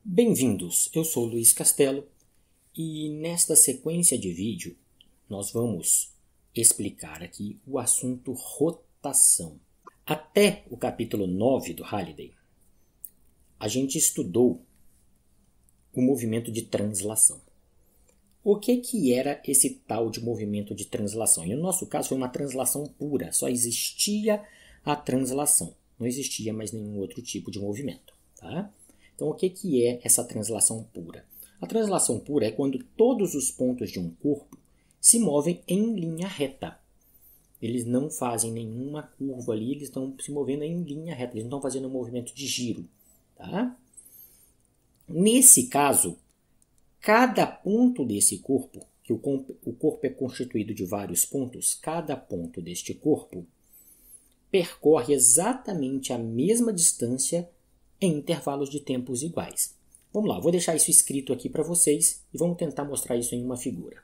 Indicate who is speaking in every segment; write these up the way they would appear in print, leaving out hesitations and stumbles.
Speaker 1: Bem-vindos, eu sou Luiz Castelo e nesta sequência de vídeo nós vamos explicar aqui o assunto rotação. Até o capítulo 9 do Halliday, a gente estudou o movimento de translação. O que era esse tal de movimento de translação? E no nosso caso foi uma translação pura, só existia a translação, não existia mais nenhum outro tipo de movimento, tá? Então, o que é essa translação pura? A translação pura é quando todos os pontos de um corpo se movem em linha reta. Eles não fazem nenhuma curva ali, eles estão se movendo em linha reta, eles não estão fazendo um movimento de giro. Tá? Nesse caso, cada ponto desse corpo, que o corpo é constituído de vários pontos, cada ponto deste corpo percorre exatamente a mesma distância em intervalos de tempos iguais. Vamos lá, vou deixar isso escrito aqui para vocês e vamos tentar mostrar isso em uma figura.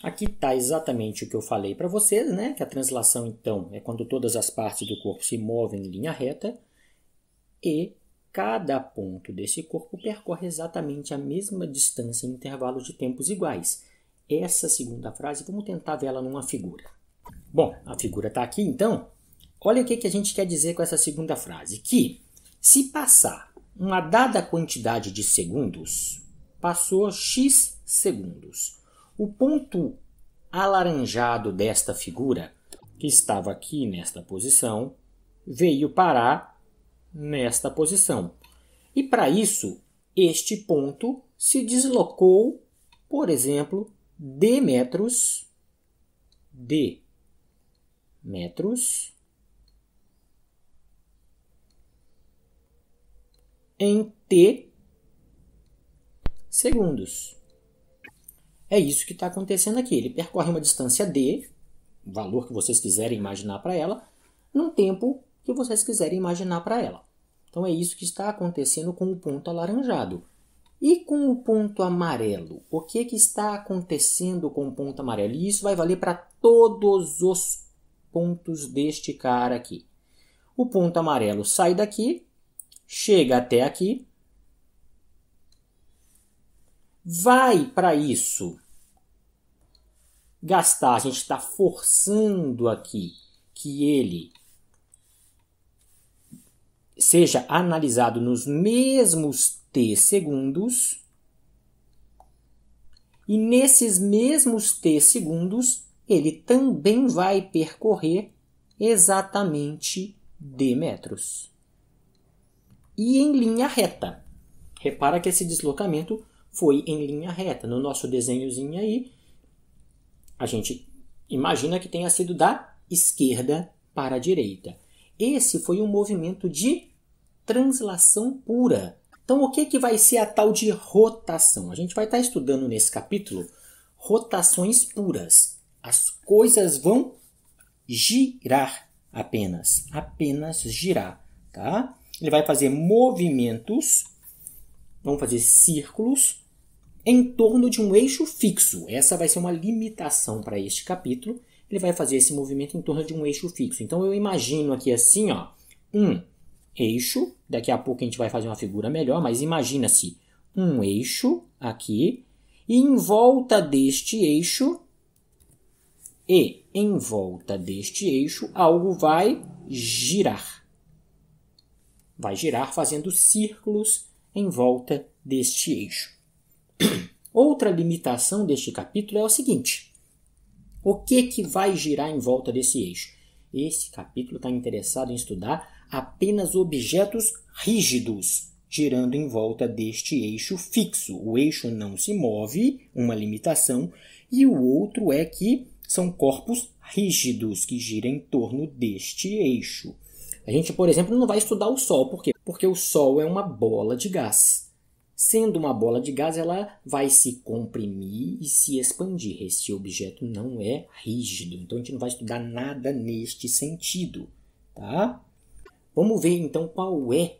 Speaker 1: Aqui está exatamente o que eu falei para vocês, né? Que a translação, então, é quando todas as partes do corpo se movem em linha reta e cada ponto desse corpo percorre exatamente a mesma distância em intervalos de tempos iguais. Essa segunda frase, vamos tentar ver ela numa figura. Bom, a figura está aqui, então. Olha o que a gente quer dizer com essa segunda frase. Que se passar uma dada quantidade de segundos, passou x segundos. O ponto alaranjado desta figura, que estava aqui nesta posição, veio parar nesta posição. E para isso, este ponto se deslocou, por exemplo, d metros em t segundos. É isso que está acontecendo aqui. Ele percorre uma distância d, o valor que vocês quiserem imaginar para ela, num tempo que vocês quiserem imaginar para ela. Então é isso que está acontecendo com o ponto alaranjado. E com o ponto amarelo? O que está acontecendo com o ponto amarelo? E isso vai valer para todos os pontos deste cara aqui. O ponto amarelo sai daqui, chega até aqui, vai para isso gastar, a gente está forçando aqui que ele seja analisado nos mesmos t segundos, e nesses mesmos t segundos ele também vai percorrer exatamente d metros. E em linha reta. Repara que esse deslocamento foi em linha reta. No nosso desenhozinho aí, a gente imagina que tenha sido da esquerda para a direita. Esse foi um movimento de translação pura. Então, o que vai ser a tal de rotação? A gente vai estar estudando nesse capítulo rotações puras. As coisas vão girar apenas girar, tá? Ele vai fazer movimentos, vamos fazer círculos em torno de um eixo fixo. Essa vai ser uma limitação para este capítulo. Ele vai fazer esse movimento em torno de um eixo fixo. Então eu imagino aqui assim, ó, um eixo. Daqui a pouco a gente vai fazer uma figura melhor, mas imagina-se um eixo aqui e em volta deste eixo algo vai girar. Vai girar fazendo círculos em volta deste eixo. Outra limitação deste capítulo é o seguinte. O que vai girar em volta desse eixo? Esse capítulo está interessado em estudar apenas objetos rígidos girando em volta deste eixo fixo. O eixo não se move, uma limitação, e o outro é que são corpos rígidos que giram em torno deste eixo. A gente, por exemplo, não vai estudar o Sol. Por quê? Porque o Sol é uma bola de gás. Sendo uma bola de gás, ela vai se comprimir e se expandir. Este objeto não é rígido. Então, a gente não vai estudar nada neste sentido. Tá? Vamos ver, então, qual é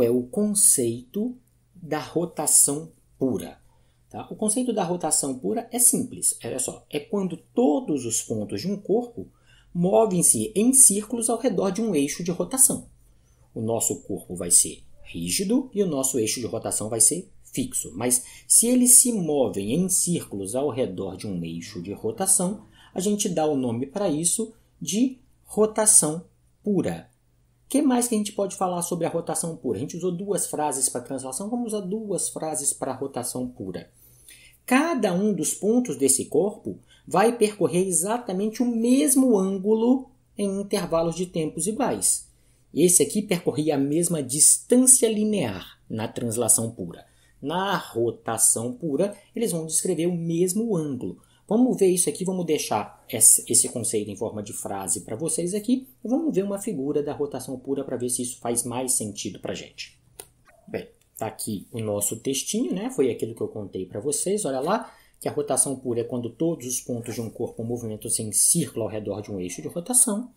Speaker 1: o conceito da rotação pura. Tá? O conceito da rotação pura é simples. Olha só, é quando todos os pontos de um corpo movem-se em círculos ao redor de um eixo de rotação. O nosso corpo vai ser rígido e o nosso eixo de rotação vai ser fixo. Mas se eles se movem em círculos ao redor de um eixo de rotação, a gente dá o nome para isso de rotação pura. O que mais que a gente pode falar sobre a rotação pura? A gente usou 2 frases para translação, vamos usar 2 frases para a rotação pura. Cada um dos pontos desse corpo vai percorrer exatamente o mesmo ângulo em intervalos de tempos iguais. Esse aqui percorria a mesma distância linear na translação pura. Na rotação pura, eles vão descrever o mesmo ângulo. Vamos ver isso aqui, vamos deixar esse conceito em forma de frase para vocês aqui. E vamos ver uma figura da rotação pura para ver se isso faz mais sentido para a gente. Bem, está aqui o nosso textinho, né? Foi aquilo que eu contei para vocês. Olha lá, que a rotação pura é quando todos os pontos de um corpo movimentam-se em círculo ao redor de um eixo de rotação.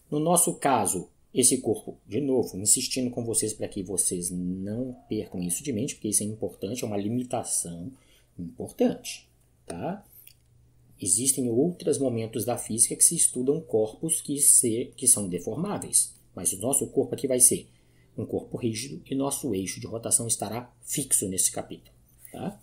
Speaker 1: No nosso caso, esse corpo, de novo, insistindo com vocês para que vocês não percam isso de mente, porque isso é importante, é uma limitação importante, tá? Existem outros momentos da física que se estudam corpos que são deformáveis, mas o nosso corpo aqui vai ser um corpo rígido e nosso eixo de rotação estará fixo nesse capítulo, tá?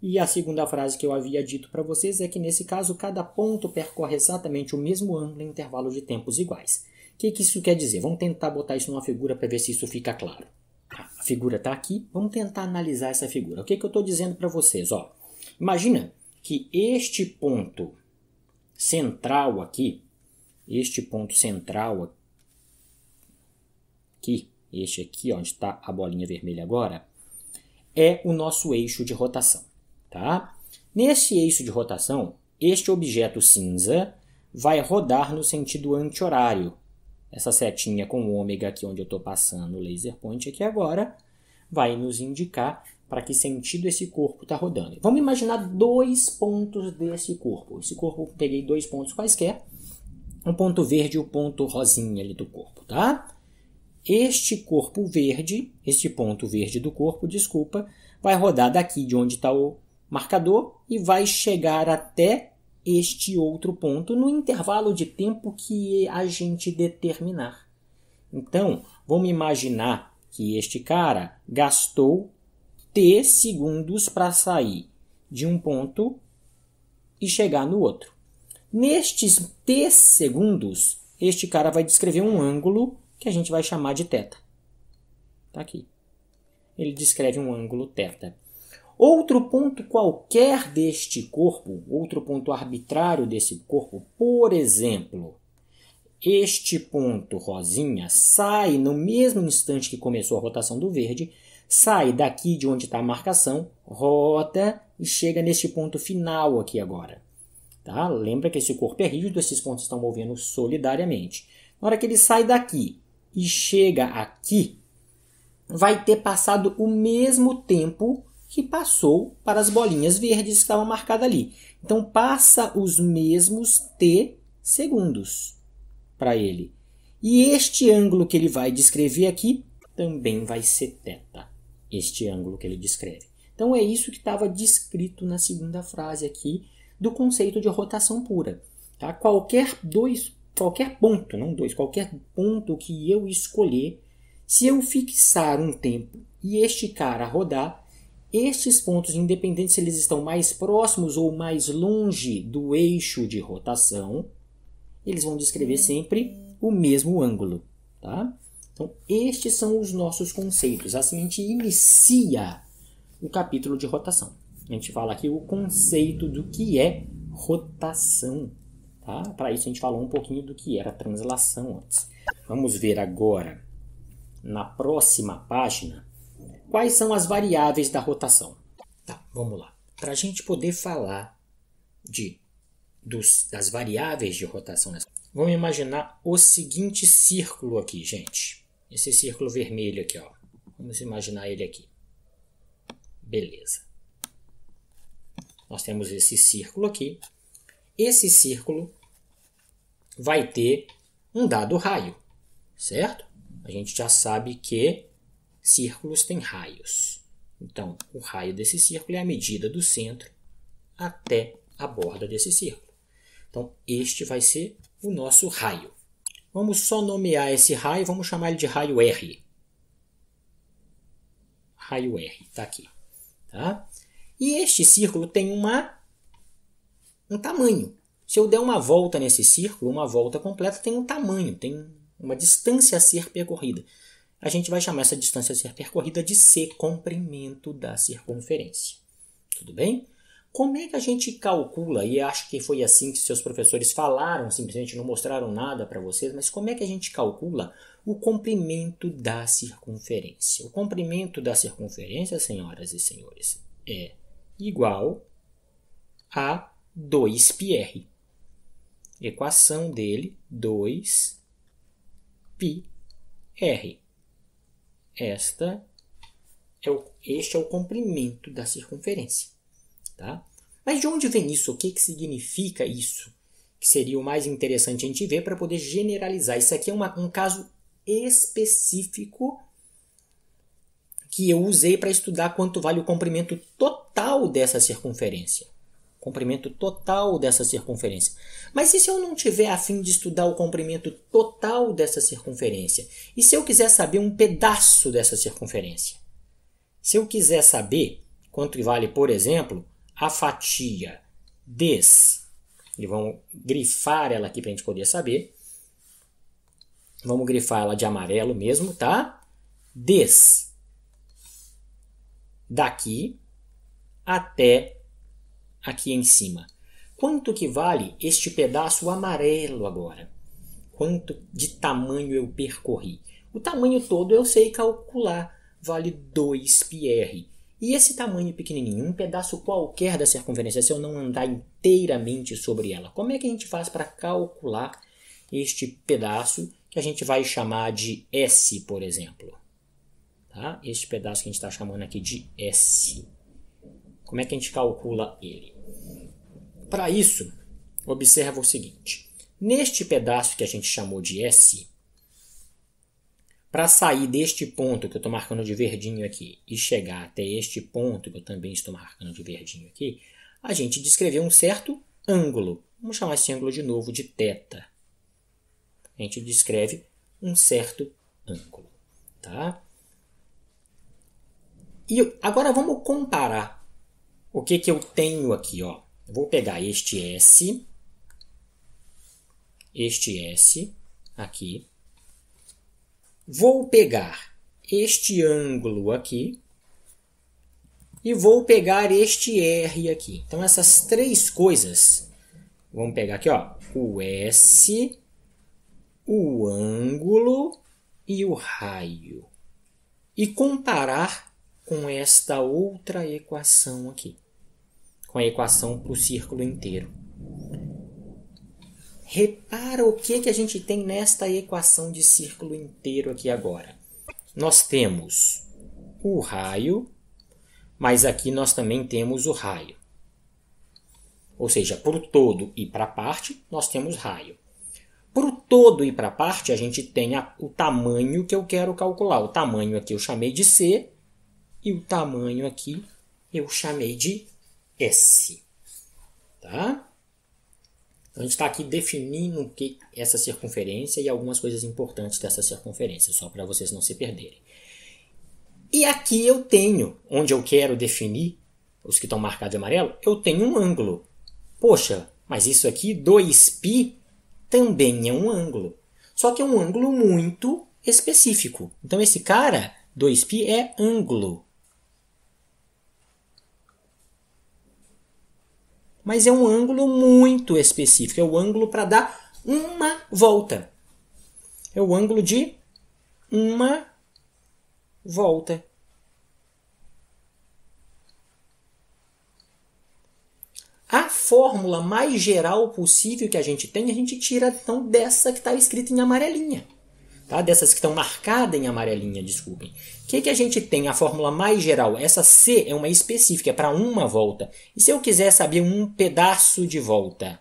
Speaker 1: E a segunda frase que eu havia dito para vocês é que, nesse caso, cada ponto percorre exatamente o mesmo ângulo em intervalos de tempos iguais. O que isso quer dizer? Vamos tentar botar isso numa figura para ver se isso fica claro. A figura está aqui, vamos tentar analisar essa figura. O que eu estou dizendo para vocês? Ó, imagina que este ponto central aqui, este aqui onde está a bolinha vermelha agora, é o nosso eixo de rotação. Tá? Nesse eixo de rotação, este objeto cinza vai rodar no sentido anti-horário. Essa setinha com o ômega aqui onde eu estou passando o laser point aqui agora, vai nos indicar para que sentido esse corpo está rodando. Vamos imaginar 2 pontos desse corpo. Esse corpo, eu peguei 2 pontos quaisquer, um ponto verde e o ponto rosinha ali do corpo. Tá? Este corpo verde, este ponto verde do corpo, vai rodar daqui de onde está o marcador e vai chegar até este outro ponto no intervalo de tempo que a gente determinar. Então, vamos imaginar que este cara gastou t segundos para sair de um ponto e chegar no outro. Nestes t segundos, este cara vai descrever um ângulo que a gente vai chamar de θ. Está aqui. Ele descreve um ângulo θ. Outro ponto qualquer deste corpo, outro ponto arbitrário desse corpo, por exemplo, este ponto rosinha sai no mesmo instante que começou a rotação do verde, sai daqui de onde está a marcação, roda e chega neste ponto final aqui agora. Tá? Lembra que esse corpo é rígido, esses pontos estão movendo solidariamente. Na hora que ele sai daqui e chega aqui, vai ter passado o mesmo tempo que passou para as bolinhas verdes que estavam marcadas ali. Então, passa os mesmos t segundos para ele. E este ângulo que ele vai descrever aqui também vai ser θ. Este ângulo que ele descreve. Então, é isso que estava descrito na segunda frase aqui do conceito de rotação pura. Tá? Qualquer ponto que eu escolher, se eu fixar um tempo e este cara rodar, estes pontos, independente se eles estão mais próximos ou mais longe do eixo de rotação, eles vão descrever sempre o mesmo ângulo. Tá? Então, estes são os nossos conceitos. Assim, a gente inicia o capítulo de rotação. A gente fala aqui o conceito do que é rotação. Tá? Para isso, a gente falou um pouquinho do que era translação antes. Vamos ver agora, na próxima página, quais são as variáveis da rotação. Tá, vamos lá. Para a gente poder falar das variáveis de rotação, vamos imaginar o seguinte círculo aqui, gente. Esse círculo vermelho aqui, ó. Vamos imaginar ele aqui. Beleza. Nós temos esse círculo aqui. Esse círculo vai ter um dado raio, certo? A gente já sabe que círculos têm raios. Então, o raio desse círculo é a medida do centro até a borda desse círculo. Então, este vai ser o nosso raio. Vamos só nomear esse raio, vamos chamar ele de raio R. raio R, está aqui. Tá? E este círculo tem um tamanho. Se eu der uma volta nesse círculo, uma volta completa tem um tamanho, tem uma distância a ser percorrida. A gente vai chamar essa distância a ser percorrida de C, comprimento da circunferência. Tudo bem? Como é que a gente calcula, e acho que foi assim que seus professores falaram, simplesmente não mostraram nada para vocês, mas como é que a gente calcula o comprimento da circunferência? O comprimento da circunferência, senhoras e senhores, é igual a 2πr. Equação dele, 2πr. Este é o comprimento da circunferência. Tá? Mas de onde vem isso? O que significa isso? Que seria o mais interessante a gente ver para poder generalizar. Isso aqui é um caso específico que eu usei para estudar quanto vale o comprimento total dessa circunferência. Comprimento total dessa circunferência. Mas e se eu não tiver a fim de estudar o comprimento total dessa circunferência? E se eu quiser saber um pedaço dessa circunferência? Se eu quiser saber quanto vale, por exemplo, a fatia e vamos grifar ela aqui para a gente poder saber. Vamos grifar ela de amarelo mesmo, tá? Daqui até aqui em cima. Quanto que vale este pedaço amarelo agora? Quanto de tamanho eu percorri? O tamanho todo eu sei calcular. Vale 2πr. E esse tamanho pequenininho, um pedaço qualquer da circunferência, se eu não andar inteiramente sobre ela, como é que a gente faz para calcular este pedaço que a gente vai chamar de S, por exemplo? Tá? Este pedaço que a gente está chamando aqui de S. Como é que a gente calcula ele? Para isso, observa o seguinte. Neste pedaço que a gente chamou de S, para sair deste ponto que eu estou marcando de verdinho aqui e chegar até este ponto que eu também estou marcando de verdinho aqui, a gente descreveu um certo ângulo. Vamos chamar esse ângulo de novo de θ. A gente descreve um certo ângulo. Tá? E agora vamos comparar o que eu tenho aqui. Ó. Eu vou pegar este S aqui. Vou pegar este ângulo aqui e vou pegar este R aqui. Então, essas três coisas, vamos pegar aqui, ó, o S, o ângulo e o raio. E comparar com esta outra equação aqui, com a equação para o círculo inteiro. Repara o que a gente tem nesta equação de círculo inteiro aqui agora. Nós temos o raio, mas aqui nós também temos o raio. Ou seja, para o todo e para a parte, nós temos raio. Para o todo e para a parte, a gente tem o tamanho que eu quero calcular. O tamanho aqui eu chamei de C e o tamanho aqui eu chamei de S. Tá? Então, a gente está aqui definindo o que é essa circunferência e algumas coisas importantes dessa circunferência, só para vocês não se perderem. E aqui eu tenho, onde eu quero definir, os que estão marcados de amarelo, eu tenho um ângulo. Poxa, mas isso aqui, 2π, também é um ângulo. Só que é um ângulo muito específico. Então, esse cara, 2π, é ângulo. Mas é um ângulo muito específico. É o ângulo para dar uma volta. É o ângulo de uma volta. A fórmula mais geral possível que a gente tem, a gente tira então dessa que está escrita em amarelinha. Tá? Dessas que estão marcadas em amarelinha, desculpem. O que a gente tem? A fórmula mais geral. Essa C é uma específica, é para uma volta. E se eu quiser saber um pedaço de volta,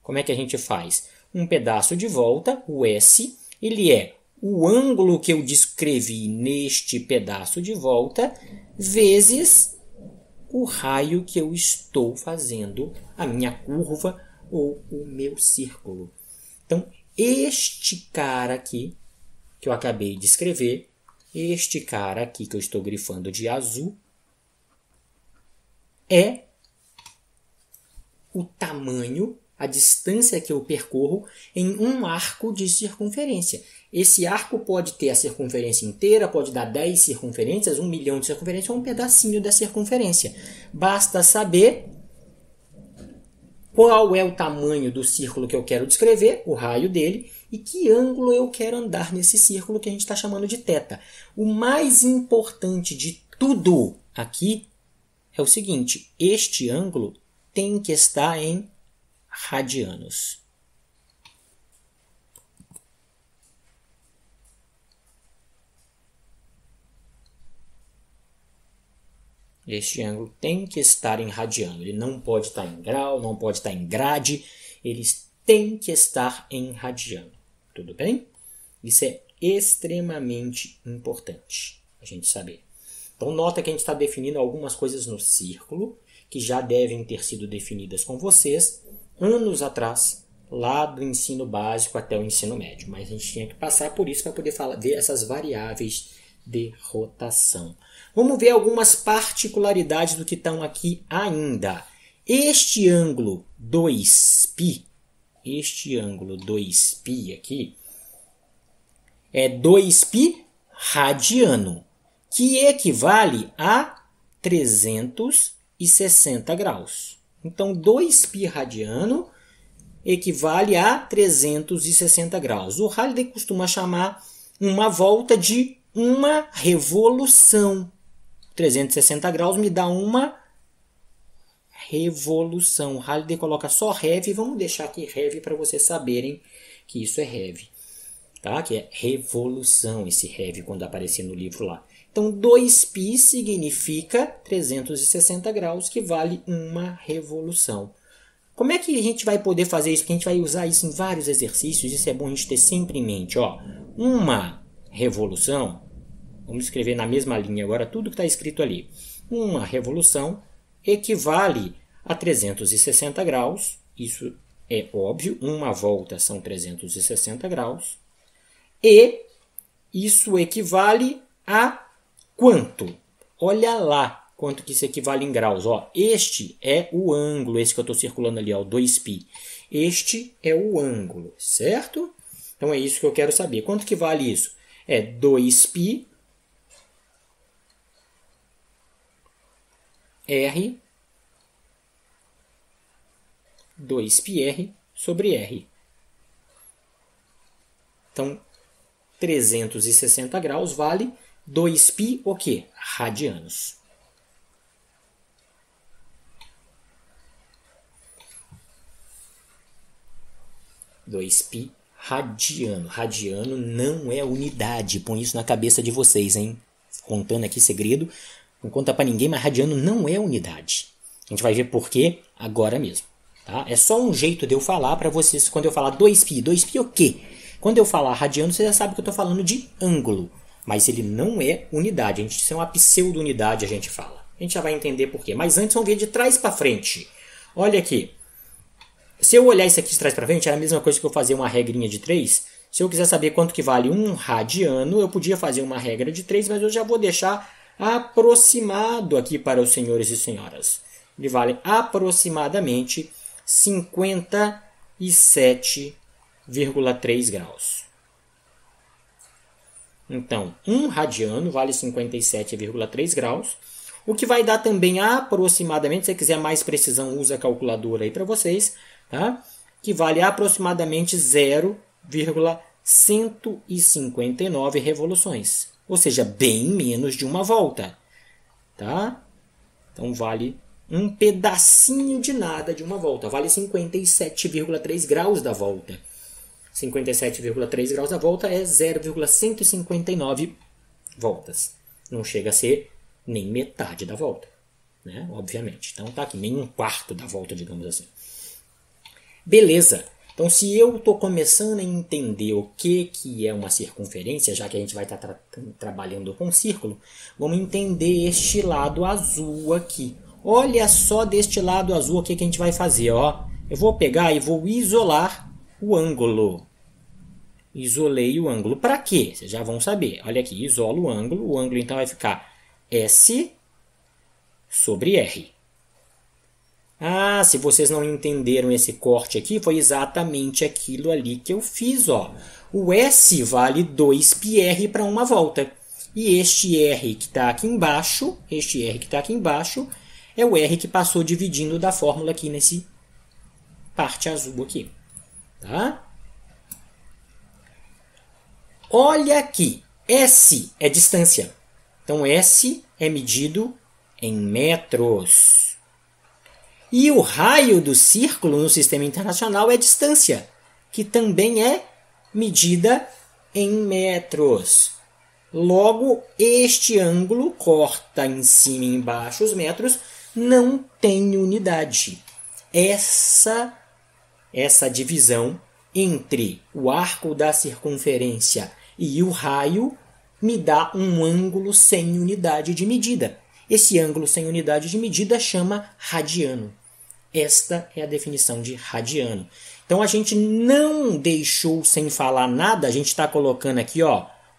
Speaker 1: como é que a gente faz? Um pedaço de volta, o S, ele é o ângulo que eu descrevi neste pedaço de volta, vezes o raio que eu estou fazendo, a minha curva ou o meu círculo. Então, este cara aqui, que eu acabei de escrever, Este cara aqui que eu estou grifando de azul é o tamanho, a distância que eu percorro em um arco de circunferência. Esse arco pode ter a circunferência inteira, pode dar 10 circunferências, 1 milhão de circunferências ou um pedacinho da circunferência. Basta saber qual é o tamanho do círculo que eu quero descrever, o raio dele, e que ângulo eu quero andar nesse círculo que a gente está chamando de θ. O mais importante de tudo aqui é o seguinte: este ângulo tem que estar em radianos. Este ângulo tem que estar em radiano. Ele não pode estar em grau, não pode estar em grade. Eles têm que estar em radiano. Tudo bem? Isso é extremamente importante a gente saber. Então, nota que a gente está definindo algumas coisas no círculo que já devem ter sido definidas com vocês anos atrás, lá do ensino básico até o ensino médio. Mas a gente tinha que passar por isso para poder ver essas variáveis de rotação. Vamos ver algumas particularidades do que estão aqui ainda. Este ângulo 2π, aqui, é 2π radiano, que equivale a 360 graus. Então, 2π radiano equivale a 360 graus. O Halliday costuma chamar uma volta de uma revolução. 360 graus me dá uma revolução. O Halliday coloca só rev. Vamos deixar aqui rev para vocês saberem que isso é rev. Tá? Que é revolução, esse rev, quando aparecer no livro lá. Então, 2π significa 360 graus, que vale uma revolução. Como é que a gente vai poder fazer isso? Porque a gente vai usar isso em vários exercícios. Isso é bom a gente ter sempre em mente. Ó, uma revolução, vamos escrever na mesma linha agora tudo que está escrito ali. Uma revolução equivale a 360 graus. Isso é óbvio. Uma volta são 360 graus. E isso equivale a quanto? Olha lá quanto que isso equivale em graus. Ó, este é o ângulo, esse que eu estou circulando ali, ó, 2π. Este é o ângulo, certo? Então é isso que eu quero saber. Quanto que vale isso? É 2π R 2πr sobre R. Então, 360 graus vale 2π o quê? Radianos. π radiano. Radiano não é unidade. Põe isso na cabeça de vocês, hein? Contando aqui segredo. Não conta pra ninguém, mas radiano não é unidade. A gente vai ver por quê agora mesmo. Tá? É só um jeito de eu falar para vocês. Quando eu falar 2π, 2π o quê? Quando eu falar radiano, você já sabe que eu estou falando de ângulo. Mas ele não é unidade. Isso é uma pseudo-unidade, a gente fala. A gente já vai entender por quê. Mas antes vamos ver de trás para frente. Olha aqui. Se eu olhar isso aqui de trás para frente, é a mesma coisa que eu fazer uma regrinha de 3. Se eu quiser saber quanto que vale um radiano, eu podia fazer uma regra de 3, mas eu já vou deixar aproximado aqui para os senhores e senhoras. Ele vale aproximadamente 57,3 graus. Então, um radiano vale 57,3 graus. O que vai dar também aproximadamente, se você quiser mais precisão, usa a calculadora aí para vocês, tá? Que vale aproximadamente 0,159 revoluções. Ou seja, bem menos de uma volta. Tá? Então, vale um pedacinho de nada de uma volta. Vale 57,3 graus da volta. 57,3 graus da volta é 0,159 voltas. Não chega a ser nem metade da volta, né? Obviamente. Então tá aqui, nem um quarto da volta, digamos assim. Beleza. Então, se eu estou começando a entender o que é uma circunferência, já que a gente vai estar trabalhando com círculo, vamos entender este lado azul aqui. Olha só deste lado azul o que a gente vai fazer. Ó. Eu vou pegar e vou isolar o ângulo. Isolei o ângulo. Para quê? Vocês já vão saber. Olha aqui, isolo o ângulo. O ângulo então vai ficar S sobre R. Ah, se vocês não entenderam esse corte aqui, foi exatamente aquilo ali que eu fiz, ó. O S vale 2πr para uma volta. E este R que está aqui embaixo, é o R que passou dividindo da fórmula aqui nesse parte azul aqui. Tá? Olha aqui, S é distância. Então, S é medido em metros. E o raio do círculo no sistema internacional é distância, que também é medida em metros. Logo, este ângulo corta em cima e embaixo os metros, não tem unidade. Essa divisão entre o arco da circunferência e o raio me dá um ângulo sem unidade de medida. Esse ângulo sem unidade de medida chama radiano. Esta é a definição de radiano. Então a gente não deixou sem falar nada, a gente está colocando aqui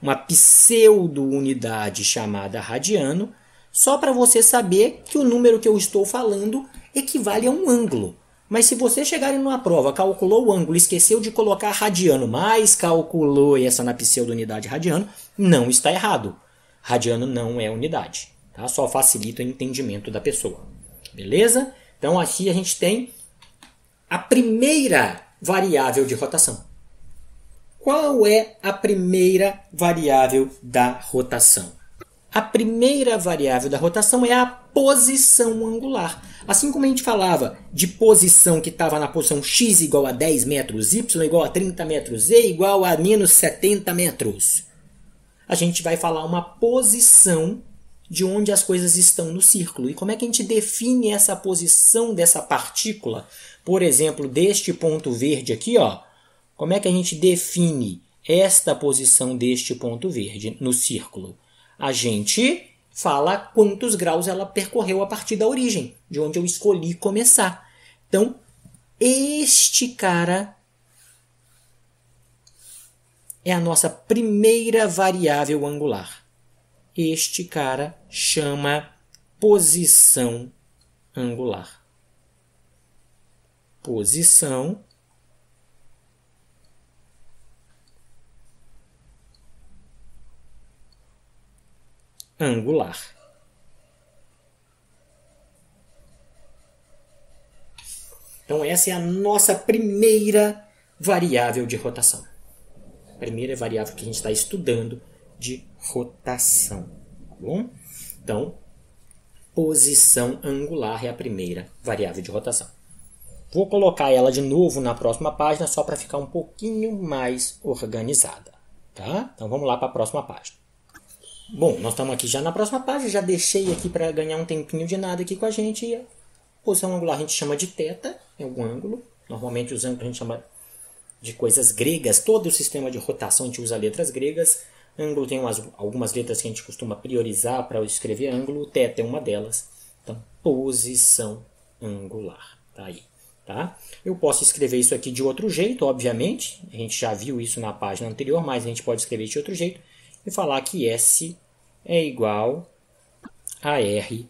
Speaker 1: uma pseudo-unidade chamada radiano, só para você saber que o número que eu estou falando equivale a um ângulo. Mas se você chegar em uma prova, calculou o ângulo, esqueceu de colocar radiano, mas calculou essa na pseudo-unidade radiano, não está errado. Radiano não é unidade. Tá? Só facilita o entendimento da pessoa. Beleza? Então aqui a gente tem a primeira variável de rotação. Qual é a primeira variável da rotação? A primeira variável da rotação é a posição angular. Assim como a gente falava de posição que estava na posição x igual a 10 metros, y igual a 30 metros, z igual a menos 70 metros. A gente vai falar uma posição de onde as coisas estão no círculo. E como é que a gente define essa posição dessa partícula? Por exemplo, deste ponto verde aqui, como é que a gente define esta posição deste ponto verde no círculo? A gente fala quantos graus ela percorreu a partir da origem, de onde eu escolhi começar. Então, este cara é a nossa primeira variável angular. Este cara chama posição angular. Posição angular. Então essa é a nossa primeira variável de rotação. A primeira variável que a gente está estudando de rotação. Tá bom? Então, posição angular é a primeira variável de rotação. Vou colocar ela de novo na próxima página só para ficar um pouquinho mais organizada. Tá? Então vamos lá para a próxima página. Bom, nós estamos aqui já na próxima página, já deixei aqui para ganhar um tempinho de nada aqui com a gente. E a posição angular a gente chama de θ, é um ângulo. Normalmente os ângulos a gente chama de coisas gregas. Todo o sistema de rotação a gente usa letras gregas. Ângulo tem algumas letras que a gente costuma priorizar para escrever ângulo. O θ é uma delas. Então, posição angular. Tá aí. Tá? Eu posso escrever isso aqui de outro jeito, obviamente. A gente já viu isso na página anterior, mas a gente pode escrever de outro jeito. E falar que S é igual a R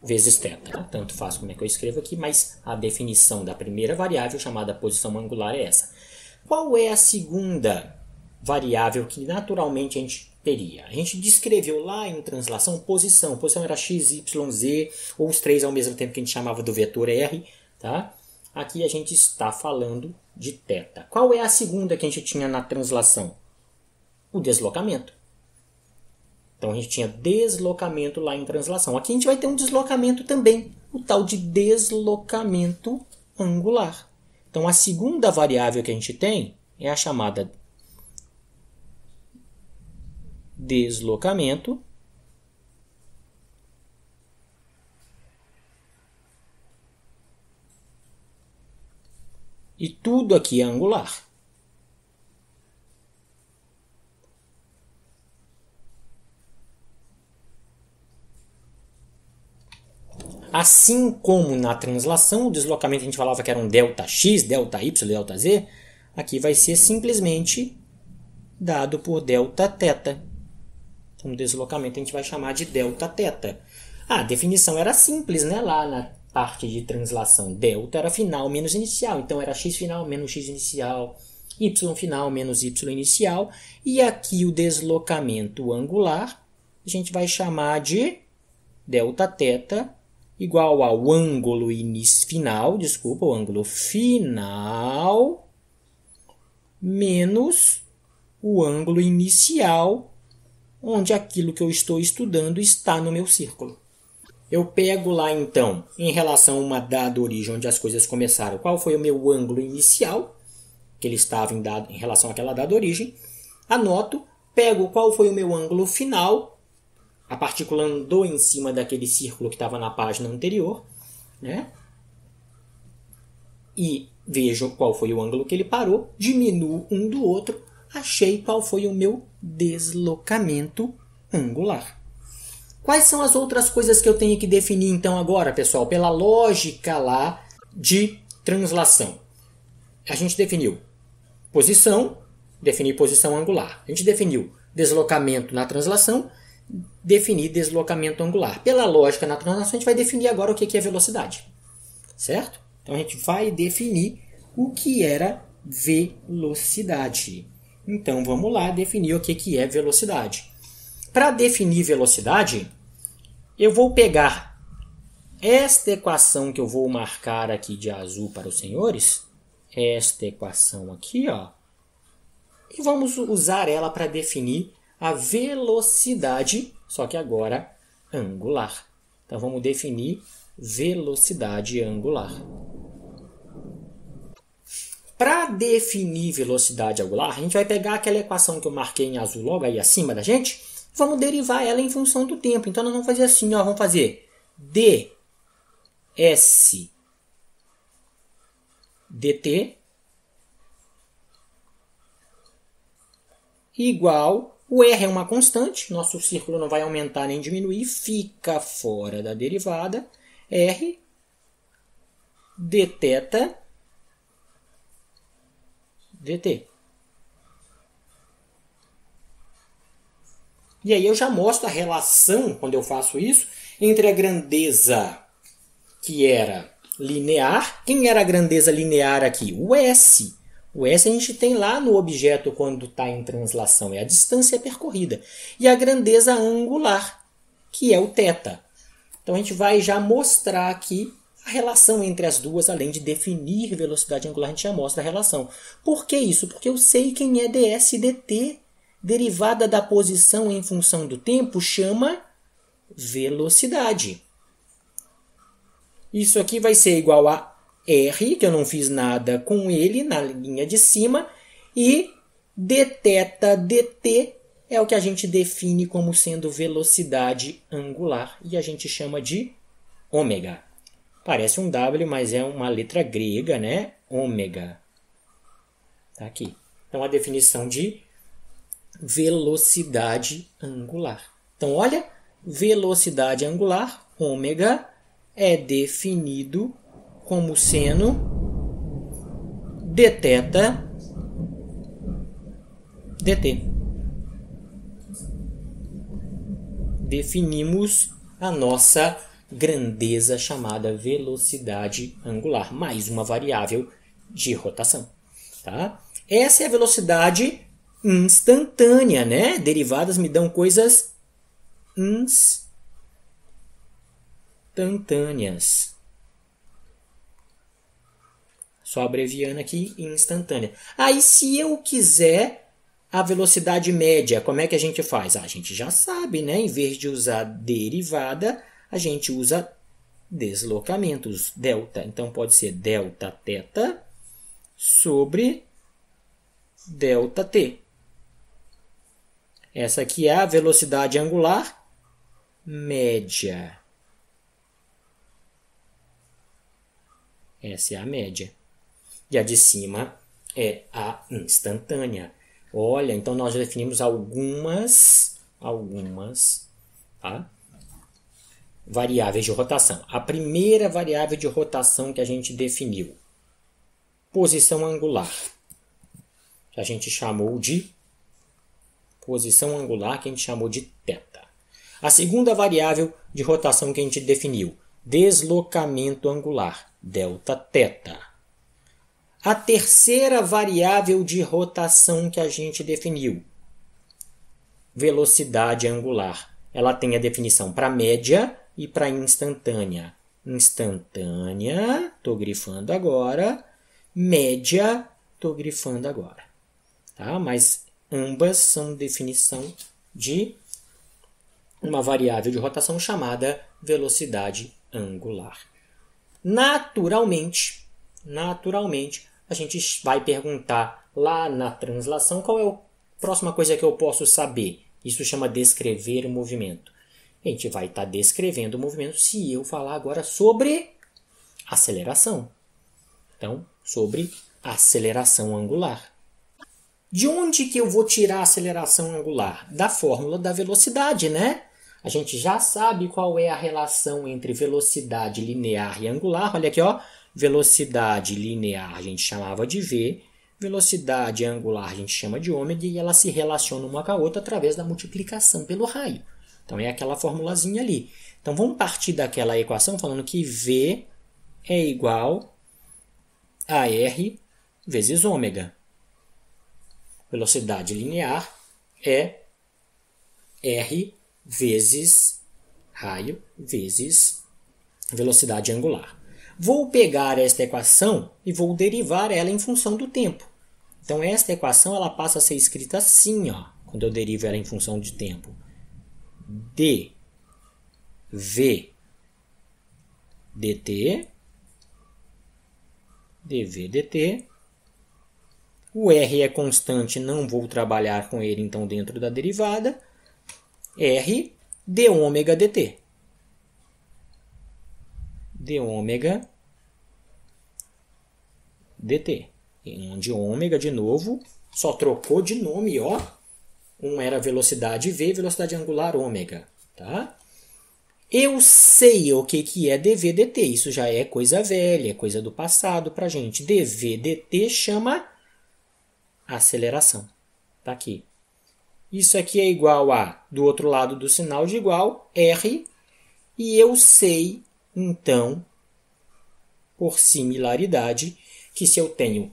Speaker 1: vezes θ. Tanto faz como é que eu escrevo aqui, mas a definição da primeira variável, chamada posição angular, é essa. Qual é a segunda variável que naturalmente a gente teria? A gente descreveu lá em translação posição. Posição era x, y, z, ou os três ao mesmo tempo que a gente chamava do vetor R. Tá? Aqui a gente está falando de θ. Qual é a segunda que a gente tinha na translação? O deslocamento. Então a gente tinha deslocamento lá em translação. Aqui a gente vai ter um deslocamento também, o tal de deslocamento angular. Então a segunda variável que a gente tem é a chamada deslocamento e tudo aqui é angular. Assim como na translação, o deslocamento a gente falava que era um ΔX, ΔY, ΔZ, aqui vai ser simplesmente dado por Δθ. Então, o deslocamento a gente vai chamar de Δθ. A definição era simples, né? Lá na parte de translação, delta era final menos inicial. Então, era x final menos x inicial, y final menos y inicial. E aqui o deslocamento angular a gente vai chamar de Δθ igual ao ângulo final, o ângulo final menos o ângulo inicial, onde aquilo que eu estou estudando está no meu círculo. Eu pego lá, então, em relação a uma dada origem, onde as coisas começaram, qual foi o meu ângulo inicial, que ele estava em relação àquela dada origem, anoto, pego qual foi o meu ângulo final, a partícula andou em cima daquele círculo que estava na página anterior, né? E vejo qual foi o ângulo que ele parou, diminuo um do outro, achei qual foi o meu deslocamento angular. Quais são as outras coisas que eu tenho que definir então agora, pessoal? Pela lógica lá de translação. A gente definiu posição, definir posição angular. A gente definiu deslocamento na translação, definir deslocamento angular. Pela lógica na translação, a gente vai definir agora o que é velocidade. Certo? Então a gente vai definir o que era velocidade. Então vamos lá definir o que é velocidade. Para definir velocidade, eu vou pegar esta equação que eu vou marcar aqui de azul para os senhores, esta equação aqui, ó, e vamos usar ela para definir a velocidade, só que agora angular. Então vamos definir velocidade angular. Para definir velocidade angular, a gente vai pegar aquela equação que eu marquei em azul logo aí acima da gente, vamos derivar ela em função do tempo. Então, nós vamos fazer assim, ó, vamos fazer ds dt igual, o r é uma constante, nosso círculo não vai aumentar nem diminuir, fica fora da derivada, r dθ dt. E aí eu já mostro a relação, quando eu faço isso, entre a grandeza que era linear. Quem era a grandeza linear aqui? O S. O S a gente tem lá no objeto quando está em translação, é a distância percorrida. E a grandeza angular, que é o θ. Então a gente vai já mostrar aqui a relação entre as duas, além de definir velocidade angular, a gente já mostra a relação. Por que isso? Porque eu sei quem é ds e dt. Derivada da posição em função do tempo chama velocidade. Isso aqui vai ser igual a r, que eu não fiz nada com ele na linha de cima, e dθ dt é o que a gente define como sendo velocidade angular, e a gente chama de ômega. Parece um W, mas é uma letra grega, né? Ômega. Tá aqui. Então, a definição de velocidade angular. Então, olha, velocidade angular, ômega, é definido como seno dθ dt. Definimos a nossa grandeza chamada velocidade angular, mais uma variável de rotação. Tá? Essa é a velocidade instantânea, né? Derivadas me dão coisas instantâneas. Só abreviando aqui, instantânea. Aí, se eu quiser a velocidade média, como é que a gente faz? A gente já sabe, né? Em vez de usar derivada, a gente usa deslocamentos, delta. Então, pode ser Δθ sobre ΔT. Essa aqui é a velocidade angular média. Essa é a média. E a de cima é a instantânea. Olha, então nós já definimos algumas tá? Variáveis de rotação. A primeira variável de rotação que a gente definiu, posição angular. que a gente chamou de posição angular, que a gente chamou de θ. A segunda variável de rotação que a gente definiu, deslocamento angular, Δθ. A terceira variável de rotação que a gente definiu, velocidade angular. Ela tem a definição para média e para instantânea. Instantânea, estou grifando agora. Média, estou grifando agora. Tá? Mas ambas são definição de uma variável de rotação chamada velocidade angular. Naturalmente, a gente vai perguntar lá na translação qual é a próxima coisa que eu posso saber. Isso chama descrever o movimento. A gente vai estar descrevendo o movimento se eu falar agora sobre aceleração. Então, sobre aceleração angular. De onde que eu vou tirar a aceleração angular? Da fórmula da velocidade, né? A gente já sabe qual é a relação entre velocidade linear e angular. Olha aqui, ó. Velocidade linear a gente chamava de V, velocidade angular a gente chama de ômega e ela se relaciona uma com a outra através da multiplicação pelo raio. Então é aquela formulazinha ali. Então vamos partir daquela equação falando que V é igual a R vezes ômega. Velocidade linear é R vezes raio vezes velocidade angular. Vou pegar esta equação e vou derivar ela em função do tempo. Então, esta equação ela passa a ser escrita assim, ó, quando eu derivo ela em função de tempo. dv dt, dv dt. O r é constante, não vou trabalhar com ele, então, dentro da derivada. R d ômega dt. De ômega dt. Onde ômega, de novo, só trocou de nome, ó. Um era velocidade V, velocidade angular ômega, tá? Eu sei o que é dv dt. Isso já é coisa velha, é coisa do passado pra gente. dv dt chama aceleração. Tá aqui. Isso aqui é igual a, do outro lado do sinal de igual, R. E eu sei, então, por similaridade, que se eu tenho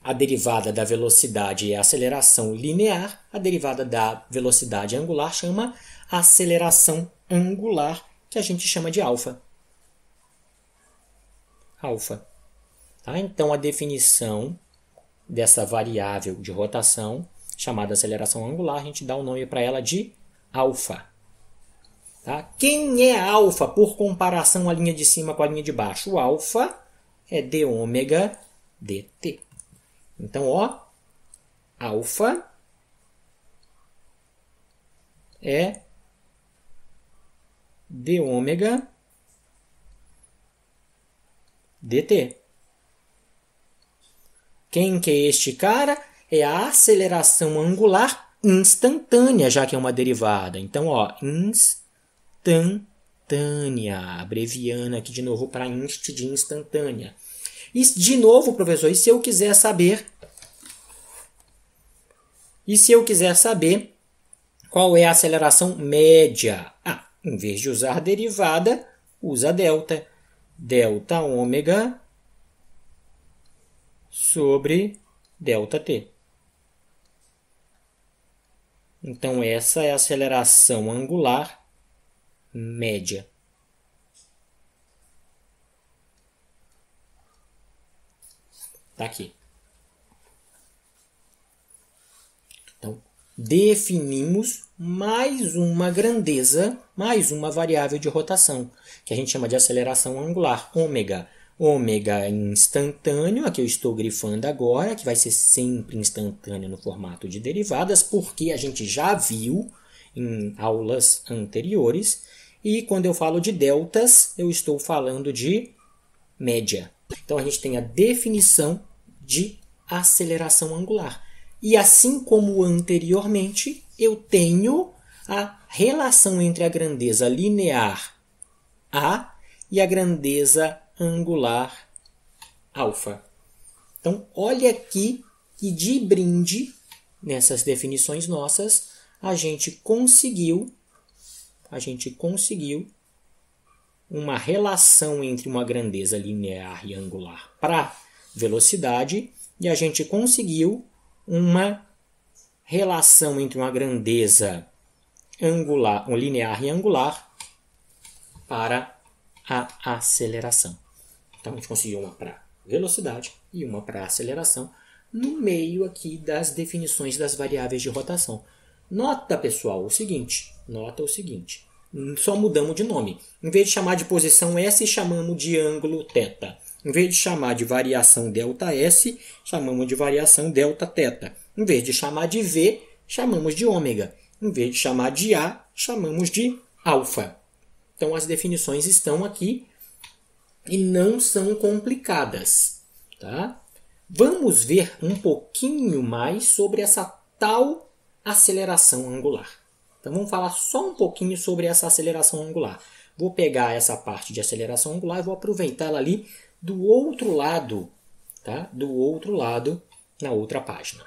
Speaker 1: a derivada da velocidade e a aceleração linear, a derivada da velocidade angular chama aceleração angular, que a gente chama de alfa. Alfa. Tá? Então, a definição dessa variável de rotação, chamada aceleração angular, a gente dá o nome para ela de alfa. Tá? Quem é alfa por comparação à linha de cima com a linha de baixo? O alfa é d ômega dt. Então, ó, alfa é d ômega dt. Quem que é este cara? É a aceleração angular instantânea, já que é uma derivada. Então, ó, instantânea, abreviando aqui de novo para inst de instantânea. E de novo, professor, e se eu quiser saber? E se eu quiser saber qual é a aceleração média? Ah, em vez de usar derivada, usa delta. Delta ômega sobre delta t. Então, essa é a aceleração angular média. Está aqui. Então, definimos mais uma grandeza, mais uma variável de rotação, que a gente chama de aceleração angular, ômega. Ômega instantâneo, aqui eu estou grifando agora, que vai ser sempre instantâneo no formato de derivadas, porque a gente já viu em aulas anteriores. E quando eu falo de deltas, eu estou falando de média. Então, a gente tem a definição de aceleração angular. E assim como anteriormente, eu tenho a relação entre a grandeza linear A e a grandeza angular alfa. Então, olha aqui E de brinde, nessas definições nossas, a gente conseguiu uma relação entre uma grandeza linear e angular para velocidade, e a gente conseguiu uma relação entre uma grandeza angular, linear e angular para a aceleração. Então a gente conseguiu uma para velocidade e uma para aceleração no meio aqui das definições das variáveis de rotação. Nota, pessoal, o seguinte, só mudamos de nome. Em vez de chamar de posição S, chamamos de ângulo θ. Em vez de chamar de variação ΔS, chamamos de variação Δθ. Em vez de chamar de V, chamamos de ômega. Em vez de chamar de A, chamamos de alfa. Então as definições estão aqui e não são complicadas, tá? Vamos ver um pouquinho mais sobre essa tal aceleração angular. Então vamos falar só um pouquinho sobre essa aceleração angular. Vou pegar essa parte de aceleração angular e vou aproveitá-la ali do outro lado, tá? Do outro lado, na outra página.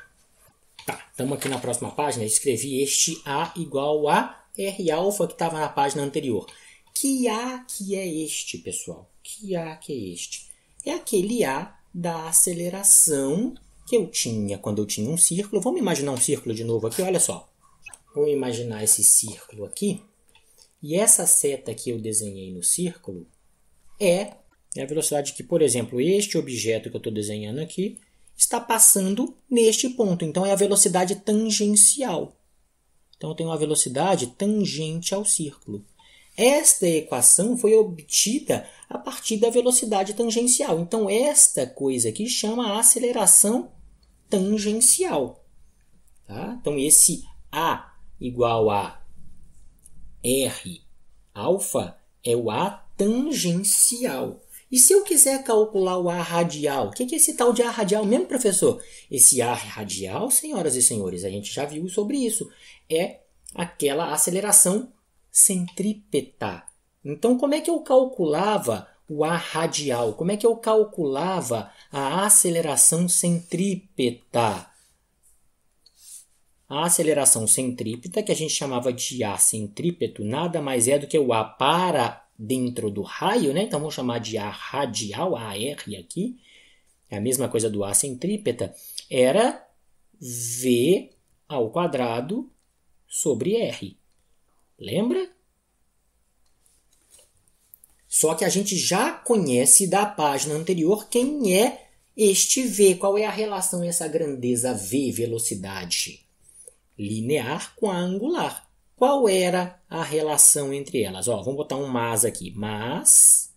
Speaker 1: Tá, estamos aqui na próxima página, escrevi este A igual a R alfa que estava na página anterior. Que A que é este, pessoal? Que A que é este? É aquele A da aceleração que eu tinha quando eu tinha um círculo. Vamos imaginar um círculo de novo aqui, olha só. Vou imaginar esse círculo aqui. E essa seta que eu desenhei no círculo é a velocidade que, por exemplo, este objeto que eu estou desenhando aqui está passando neste ponto. Então, é a velocidade tangencial. Então, eu tenho uma velocidade tangente ao círculo. Esta equação foi obtida a partir da velocidade tangencial. Então, esta coisa aqui chama aceleração tangencial. Tá? Então, esse A igual a R alfa é o A tangencial. E se eu quiser calcular o A radial? O que é esse tal de A radial mesmo, professor? Esse A radial, senhoras e senhores, a gente já viu sobre isso. É aquela aceleração centrípeta. Então, como é que eu calculava o A radial? Como é que eu calculava a aceleração centrípeta? A aceleração centrípeta, que a gente chamava de A centrípeto, nada mais é do que o A para dentro do raio, né? Então vamos chamar de A radial, AR aqui. É a mesma coisa do A centrípeta. Era V ao quadrado sobre R. Lembra? Só que a gente já conhece da página anterior quem é este V. Qual é a relação essa grandeza V, velocidade? Linear com a angular. Qual era a relação entre elas? Ó, vamos botar um mas aqui. Mas,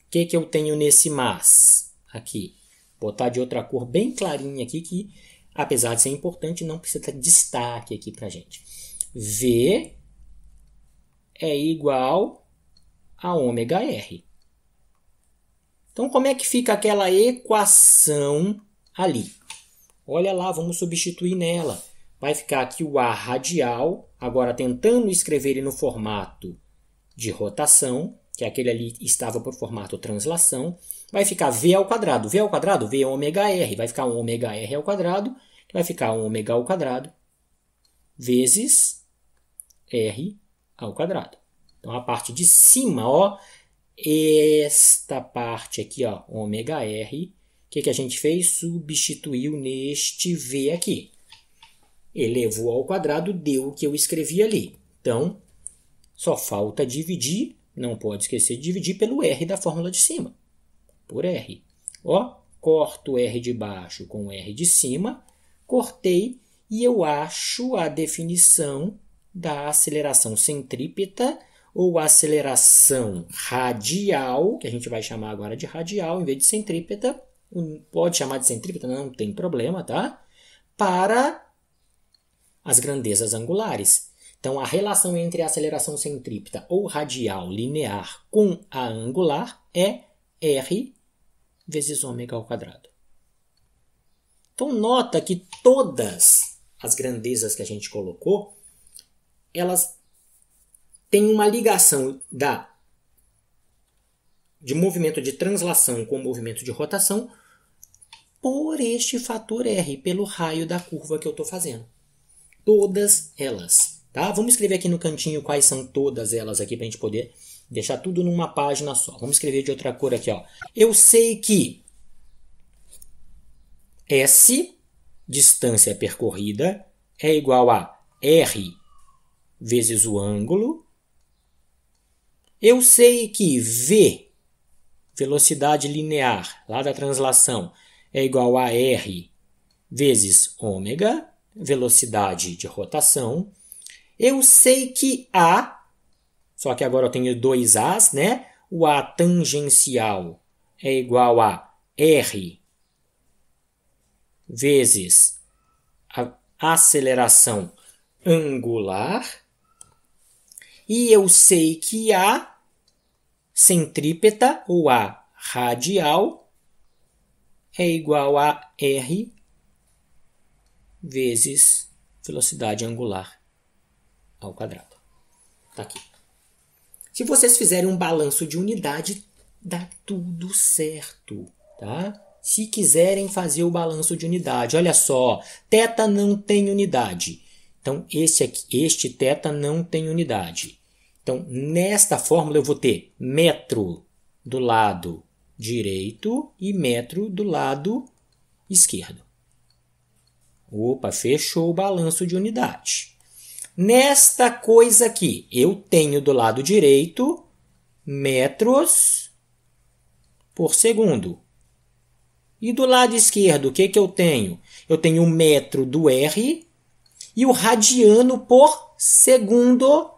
Speaker 1: o que eu tenho nesse mas? Aqui. Vou botar de outra cor bem clarinha aqui, que apesar de ser importante, não precisa ter destaque aqui pra gente. V é igual a ômega R. Então, como é que fica aquela equação ali? Olha lá, vamos substituir nela. Vai ficar aqui o A radial, agora tentando escrever ele no formato de rotação, que aquele ali estava por formato translação. Vai ficar V ao quadrado. V ao quadrado, V é ômega R. Vai ficar um ômega R ao quadrado, que vai ficar um ômega ao quadrado, vezes R ao quadrado. Então, a parte de cima, ó, esta parte aqui, ó, ômega R, o que a gente fez? Substituiu neste V aqui. Elevou ao quadrado, deu o que eu escrevi ali. Então, só falta dividir, não pode esquecer de dividir pelo R da fórmula de cima. Por R. Ó, corto R de baixo com R de cima, cortei e eu acho a definição da aceleração centrípeta ou aceleração radial, que a gente vai chamar agora de radial em vez de centrípeta. Pode chamar de centrípeta, não tem problema, tá? Para as grandezas angulares. Então, a relação entre a aceleração centrípeta ou radial linear com a angular é R vezes ômega ao quadrado. Então, nota que todas as grandezas que a gente colocou, elas têm uma ligação de movimento de translação com movimento de rotação por este fator R, pelo raio da curva que eu estou fazendo. Todas elas. Tá? Vamos escrever aqui no cantinho quais são todas elas aqui para a gente poder deixar tudo numa página só. Vamos escrever de outra cor aqui. Ó. Eu sei que S, distância percorrida, é igual a R vezes o ângulo. Eu sei que V, velocidade linear, lá da translação, é igual a R vezes ômega, velocidade de rotação. Eu sei que A, só que agora eu tenho dois A's, né? O A tangencial é igual a R vezes a aceleração angular. E eu sei que A centrípeta, ou A radial, é igual a R vezes velocidade angular ao quadrado. Tá aqui. Se vocês fizerem um balanço de unidade, dá tudo certo, tá? Se quiserem fazer o balanço de unidade, olha só, θ não tem unidade. Então, este θ não tem unidade. Então, nesta fórmula eu vou ter metro do lado direito e metro do lado esquerdo. Opa, fechou o balanço de unidade. Nesta coisa aqui, eu tenho do lado direito metros por segundo. E do lado esquerdo, o que eu tenho? Eu tenho o metro do R e o radiano por segundo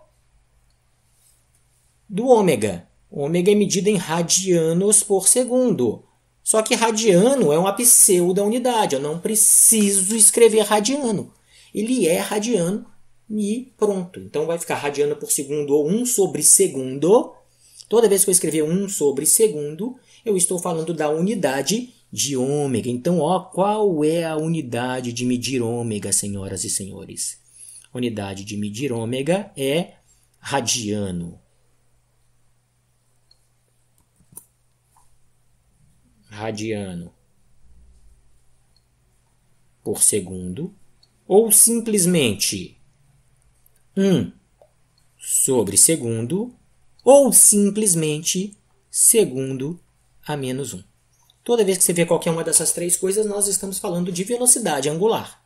Speaker 1: do ômega. Ômega é medida em radianos por segundo. Só que radiano é uma pseudo-unidade. Eu não preciso escrever radiano. Ele é radiano e pronto. Então vai ficar radiano por segundo ou 1 sobre segundo. Toda vez que eu escrever 1 sobre segundo, eu estou falando da unidade de ômega. Então, ó, qual é a unidade de medir ômega, senhoras e senhores? A unidade de medir ômega é radiano. Radiano por segundo, ou simplesmente 1 sobre segundo, ou simplesmente segundo a menos 1. Toda vez que você vê qualquer uma dessas três coisas, nós estamos falando de velocidade angular.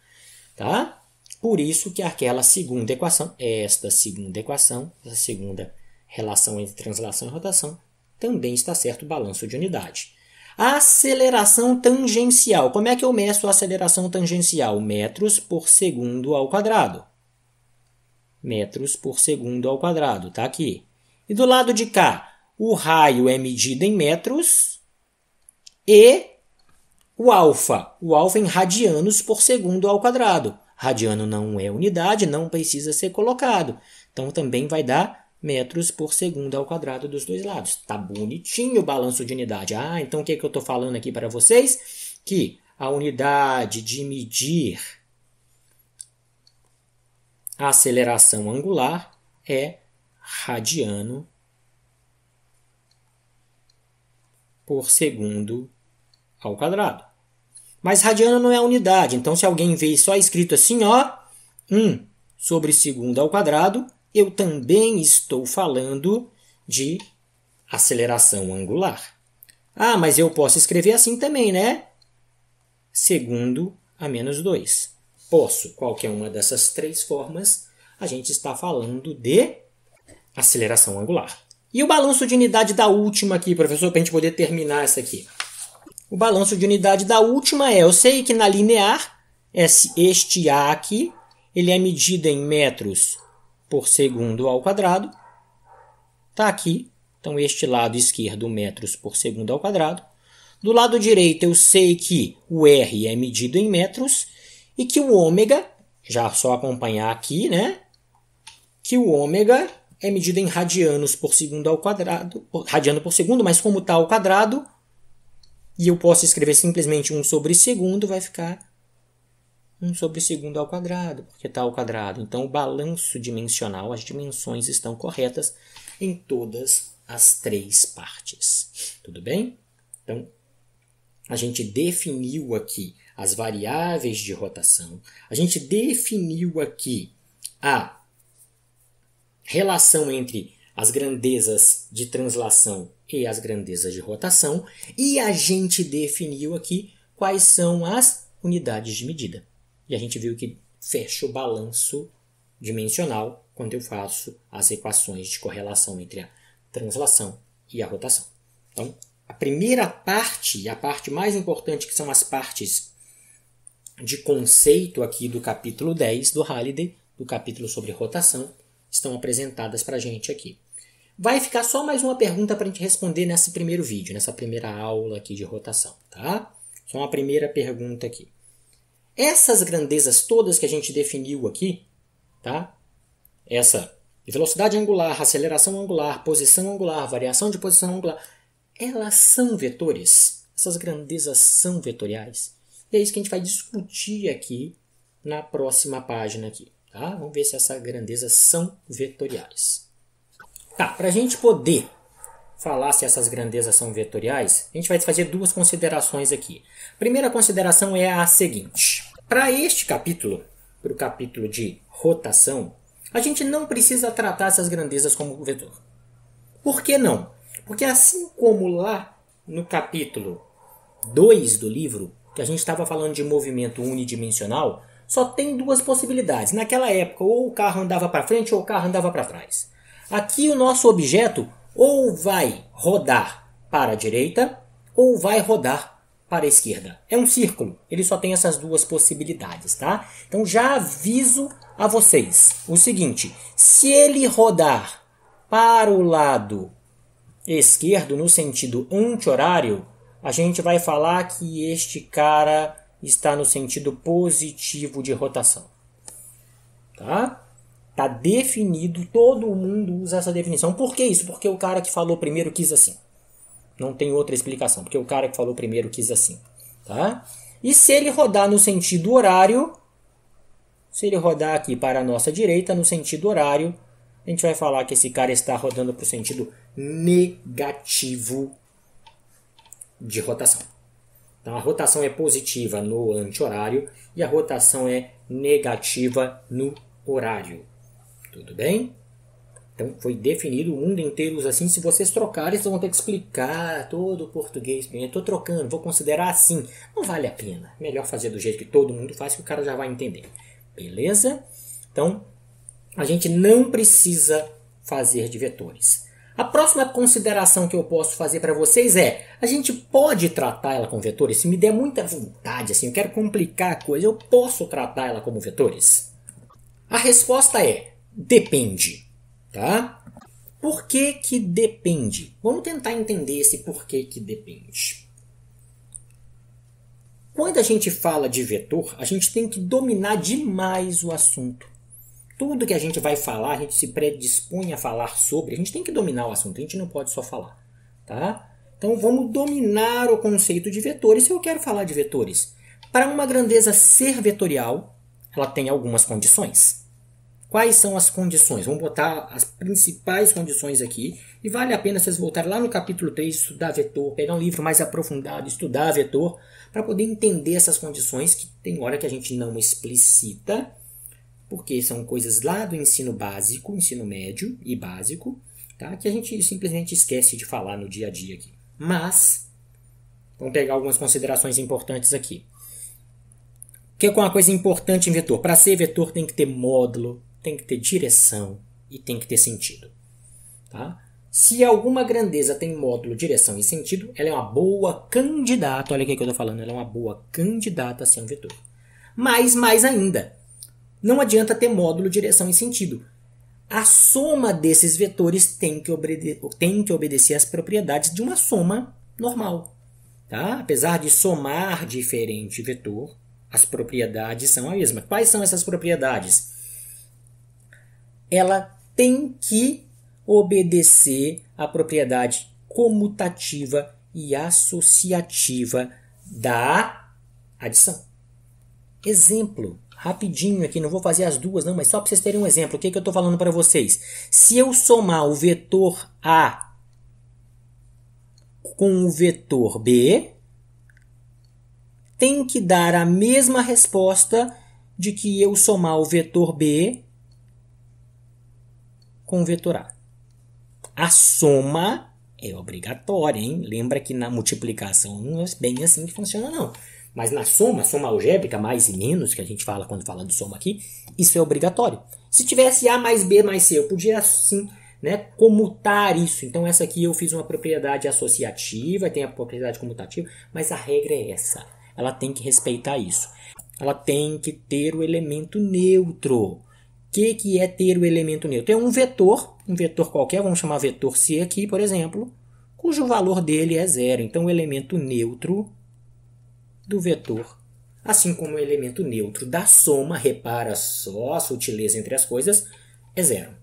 Speaker 1: Tá? Por isso que aquela segunda equação, essa segunda relação entre translação e rotação, também está certo o balanço de unidade. A aceleração tangencial. Como é que eu meço a aceleração tangencial? Metros por segundo ao quadrado. Metros por segundo ao quadrado. Está aqui. E do lado de cá, o raio é medido em metros e o alfa em radianos por segundo ao quadrado. Radiano não é unidade, não precisa ser colocado. Então também vai dar metros por segundo ao quadrado dos dois lados. Tá bonitinho o balanço de unidade. Ah, então o que eu estou falando aqui para vocês? Que a unidade de medir a aceleração angular é radiano por segundo ao quadrado. Mas radiano não é a unidade, então se alguém vê só escrito assim, ó, 1 sobre segundo ao quadrado, eu também estou falando de aceleração angular. Ah, mas eu posso escrever assim também, né? Segundo a menos 2. Posso, qualquer uma dessas três formas, a gente está falando de aceleração angular. E o balanço de unidade da última aqui, professor, para a gente poder terminar essa aqui. O balanço de unidade da última eu sei que na linear, este A aqui, ele é medido em metros por segundo ao quadrado. Está aqui. Então, este lado esquerdo, metros por segundo ao quadrado. Do lado direito, eu sei que o R é medido em metros e que o ômega, já só acompanhar aqui, né? Que o ômega é medido em radianos por segundo ao quadrado. Radiano por segundo, mas como está ao quadrado, e eu posso escrever simplesmente 1 sobre segundo, vai ficar 1 sobre segundo ao quadrado, porque está ao quadrado. Então, o balanço dimensional, as dimensões estão corretas em todas as três partes. Tudo bem? Então, A gente definiu aqui as variáveis de rotação. A gente definiu aqui a relação entre as grandezas de translação e as grandezas de rotação. E a gente definiu aqui quais são as unidades de medida. E a gente viu que fecha o balanço dimensional quando eu faço as equações de correlação entre a translação e a rotação. Então, a primeira parte, a parte mais importante, que são as partes de conceito aqui do capítulo 10 do Halliday, do capítulo sobre rotação, estão apresentadas para a gente aqui. Vai ficar só mais uma pergunta para a gente responder nesse primeiro vídeo, nessa primeira aula aqui de rotação, tá? Só uma primeira pergunta aqui. Essas grandezas todas que a gente definiu aqui, tá? Essa velocidade angular, aceleração angular, posição angular, variação de posição angular, elas são vetores. Essas grandezas são vetoriais. E é isso que a gente vai discutir aqui na próxima página aqui, tá? Vamos ver se essas grandezas são vetoriais. Tá, para a gente poder falar se essas grandezas são vetoriais, a gente vai fazer duas considerações aqui. A primeira consideração é a seguinte. Para este capítulo, para o capítulo de rotação, a gente não precisa tratar essas grandezas como vetor. Por que não? Porque assim como lá no capítulo 2 do livro, que a gente estava falando de movimento unidimensional, só tem duas possibilidades. Naquela época, ou o carro andava para frente ou o carro andava para trás. Aqui o nosso objeto ou vai rodar para a direita ou vai rodar para a esquerda. É um círculo, ele só tem essas duas possibilidades, tá? Então já aviso a vocês o seguinte, se ele rodar para o lado esquerdo no sentido anti-horário, a gente vai falar que este cara está no sentido positivo de rotação. Tá? Tá definido, todo mundo usa essa definição. Por que isso? Porque o cara que falou primeiro quis assim. Não tem outra explicação, porque o cara que falou primeiro quis assim. Tá? E se ele rodar no sentido horário, se ele rodar aqui para a nossa direita, no sentido horário, a gente vai falar que esse cara está rodando para o sentido negativo de rotação. Então a rotação é positiva no anti-horário e a rotação é negativa no horário. Tudo bem? Então foi definido o mundo inteiro usa assim. Se vocês trocarem, vocês vão ter que explicar todo o português. Eu estou trocando, vou considerar assim. Não vale a pena. Melhor fazer do jeito que todo mundo faz, que o cara já vai entender. Beleza? Então, a gente não precisa fazer de vetores. A próxima consideração que eu posso fazer para vocês é, a gente pode tratar ela com vetores? Se me der muita vontade, assim, eu quero complicar a coisa, eu posso tratar ela como vetores? A resposta é, depende. Tá? Por que que depende? Vamos tentar entender esse porquê que depende. Quando a gente fala de vetor, a gente tem que dominar demais o assunto. Tudo que a gente vai falar, a gente se predispõe a falar sobre, a gente tem que dominar o assunto, a gente não pode só falar. Tá? Então vamos dominar o conceito de vetores. Se eu quero falar de vetores, para uma grandeza ser vetorial, ela tem algumas condições. Quais são as condições? Vamos botar as principais condições aqui. E vale a pena vocês voltarem lá no capítulo 3, estudar vetor, pegar um livro mais aprofundado, estudar vetor, para poder entender essas condições que tem hora que a gente não explicita, porque são coisas lá do ensino básico, ensino médio e básico, tá? Que a gente simplesmente esquece de falar no dia a dia aqui. Mas, vamos pegar algumas considerações importantes aqui. O que é uma coisa importante em vetor? Para ser vetor tem que ter módulo, tem que ter direção e tem que ter sentido. Tá? Se alguma grandeza tem módulo, direção e sentido, ela é uma boa candidata, olha o que eu estou falando, ela é uma boa candidata a ser um vetor. Mas, mais ainda, não adianta ter módulo, direção e sentido. A soma desses vetores tem que obedecer às propriedades de uma soma normal. Tá? Apesar de somar diferente vetor, as propriedades são a mesma. Quais são essas propriedades? Ela tem que obedecer à propriedade comutativa e associativa da adição. Exemplo, rapidinho aqui, não vou fazer as duas não, mas só para vocês terem um exemplo. O que eu estou falando para vocês? Se eu somar o vetor A com o vetor B, tem que dar a mesma resposta de que eu somar o vetor B com o vetor A. A soma é obrigatória, hein? Lembra que na multiplicação não é bem assim que funciona, não. Mas na soma algébrica, mais e menos, que a gente fala quando fala de soma aqui, isso é obrigatório. Se tivesse A mais B mais C, eu podia assim, né, comutar isso. Então essa aqui eu fiz uma propriedade associativa, tem a propriedade comutativa, mas a regra é essa. Ela tem que respeitar isso. Ela tem que ter o elemento neutro. O que é ter o elemento neutro? É um vetor qualquer, vamos chamar vetor C aqui, por exemplo, cujo valor dele é zero. Então o elemento neutro do vetor, assim como o elemento neutro da soma, repara só a sutileza entre as coisas, é zero.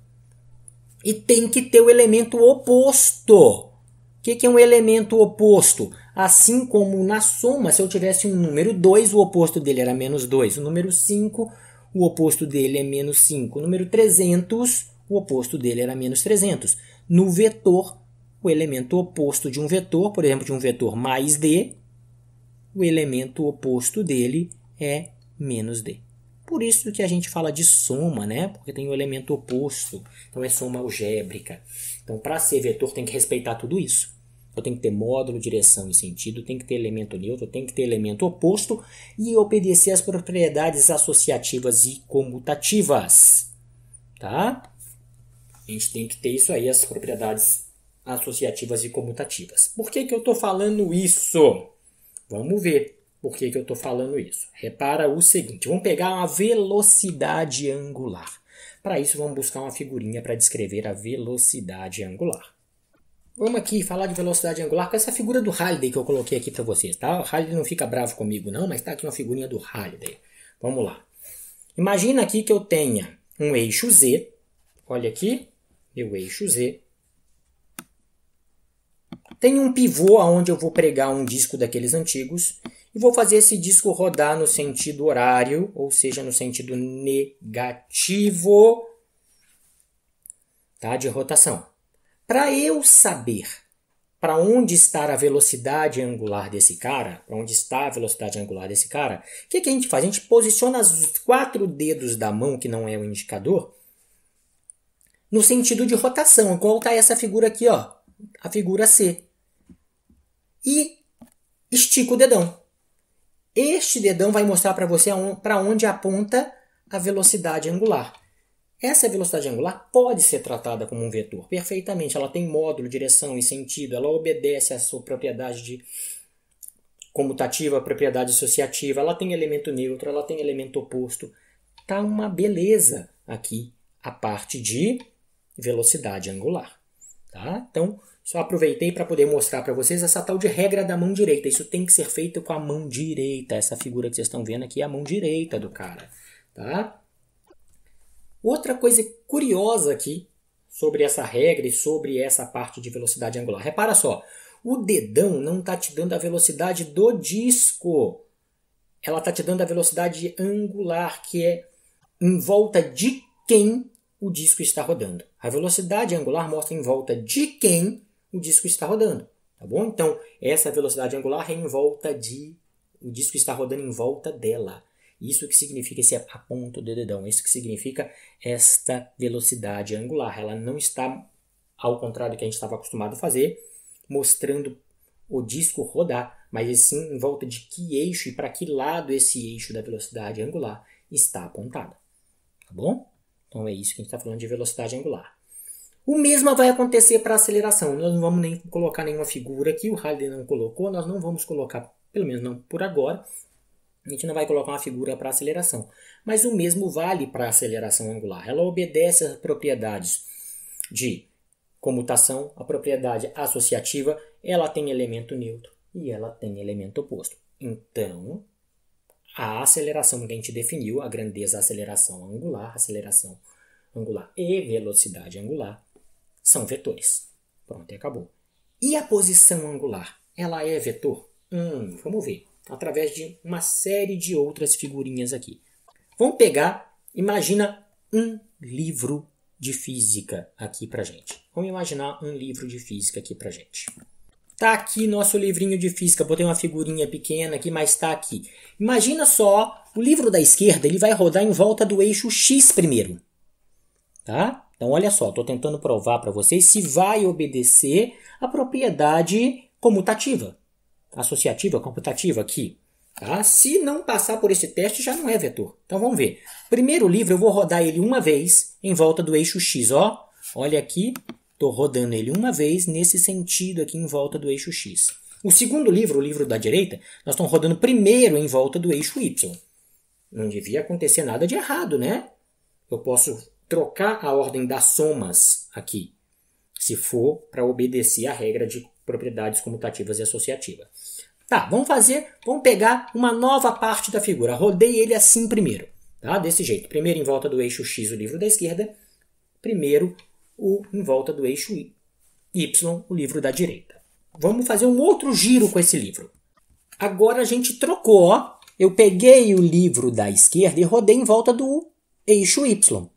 Speaker 1: E tem que ter o elemento oposto. O que é um elemento oposto? Assim como na soma, se eu tivesse um número 2, o oposto dele era menos 2. O número 5, o oposto dele é menos 5. O número 300, o oposto dele era menos 300. No vetor, o elemento oposto de um vetor, por exemplo, de um vetor mais D, o elemento oposto dele é menos D. Por isso que a gente fala de soma, né? Porque tem o elemento oposto. Então é soma algébrica. Então, para ser vetor, tem que respeitar tudo isso. Eu tenho que ter módulo, direção e sentido, tem que ter elemento neutro, tem que ter elemento oposto e obedecer às propriedades associativas e comutativas. Tá? A gente tem que ter isso aí, as propriedades associativas e comutativas. Por que eu estou falando isso? Vamos ver por que eu estou falando isso. Repara o seguinte, vamos pegar uma velocidade angular. Para isso, vamos buscar uma figurinha para descrever a velocidade angular. Vamos aqui falar de velocidade angular com essa figura do Halliday que eu coloquei aqui para vocês. Tá? O Halliday não fica bravo comigo não, mas está aqui uma figurinha do Halliday. Vamos lá. Imagina aqui que eu tenha um eixo Z. Olha aqui, meu eixo Z. Tem um pivô onde eu vou pregar um disco daqueles antigos e vou fazer esse disco rodar no sentido horário, ou seja, no sentido negativo, tá, de rotação. Para eu saber para onde está a velocidade angular desse cara, o que a gente faz? A gente posiciona os 4 dedos da mão, que não é o indicador, no sentido de rotação, igual está essa figura aqui, ó, a figura C. E estica o dedão. Este dedão vai mostrar para você para onde aponta a velocidade angular. Essa velocidade angular pode ser tratada como um vetor perfeitamente. Ela tem módulo, direção e sentido. Ela obedece à sua propriedade de comutativa, propriedade associativa. Ela tem elemento neutro, ela tem elemento oposto. Tá uma beleza aqui a parte de velocidade angular. Tá? Então, só aproveitei para poder mostrar para vocês essa tal de regra da mão direita. Isso tem que ser feito com a mão direita. Essa figura que vocês estão vendo aqui é a mão direita do cara. Tá? Outra coisa curiosa aqui sobre essa regra e sobre essa parte de velocidade angular. Repara só, o dedão não está te dando a velocidade do disco. Ela está te dando a velocidade angular, que é em volta de quem o disco está rodando. A velocidade angular mostra em volta de quem o disco está rodando, tá bom? Então, essa velocidade angular é em volta de... O disco está rodando em volta dela. Isso que significa esse aponto do dedão. Isso que significa esta velocidade angular. Ela não está, ao contrário do que a gente estava acostumado a fazer, mostrando o disco rodar, mas sim em volta de que eixo e para que lado esse eixo da velocidade angular está apontado. Tá bom? Então é isso que a gente está falando de velocidade angular. O mesmo vai acontecer para a aceleração. Nós não vamos nem colocar nenhuma figura aqui, o Halliday não colocou, nós não vamos colocar, pelo menos não por agora, a gente não vai colocar uma figura para aceleração. Mas o mesmo vale para a aceleração angular. Ela obedece às propriedades de comutação, a propriedade associativa, ela tem elemento neutro e ela tem elemento oposto. Então, a aceleração que a gente definiu, a grandeza, aceleração angular e velocidade angular, são vetores. Pronto, e acabou. E a posição angular? Ela é vetor? Vamos ver. Através de uma série de outras figurinhas aqui. Vamos pegar, imagina um livro de física aqui pra gente. Vamos imaginar um livro de física aqui pra gente. Tá aqui nosso livrinho de física. Botei uma figurinha pequena aqui, mas está aqui. Imagina só, o livro da esquerda ele vai rodar em volta do eixo X primeiro. Tá? Então, olha só, estou tentando provar para vocês se vai obedecer a propriedade comutativa, associativa, computativa aqui. Tá? Se não passar por esse teste, já não é vetor. Então, vamos ver. Primeiro livro, eu vou rodar ele uma vez em volta do eixo X. Ó. Olha aqui, estou rodando ele uma vez nesse sentido aqui em volta do eixo X. O segundo livro, o livro da direita, nós estamos rodando primeiro em volta do eixo Y. Não devia acontecer nada de errado, né? Eu posso trocar a ordem das somas aqui, se for para obedecer a regra de propriedades comutativas e associativas. Tá, vamos pegar uma nova parte da figura. Rodei ele assim primeiro, tá? Desse jeito. Primeiro em volta do eixo X, o livro da esquerda. Primeiro em volta do eixo Y, o livro da direita. Vamos fazer um outro giro com esse livro. Agora a gente trocou, ó. Eu peguei o livro da esquerda e rodei em volta do eixo Y.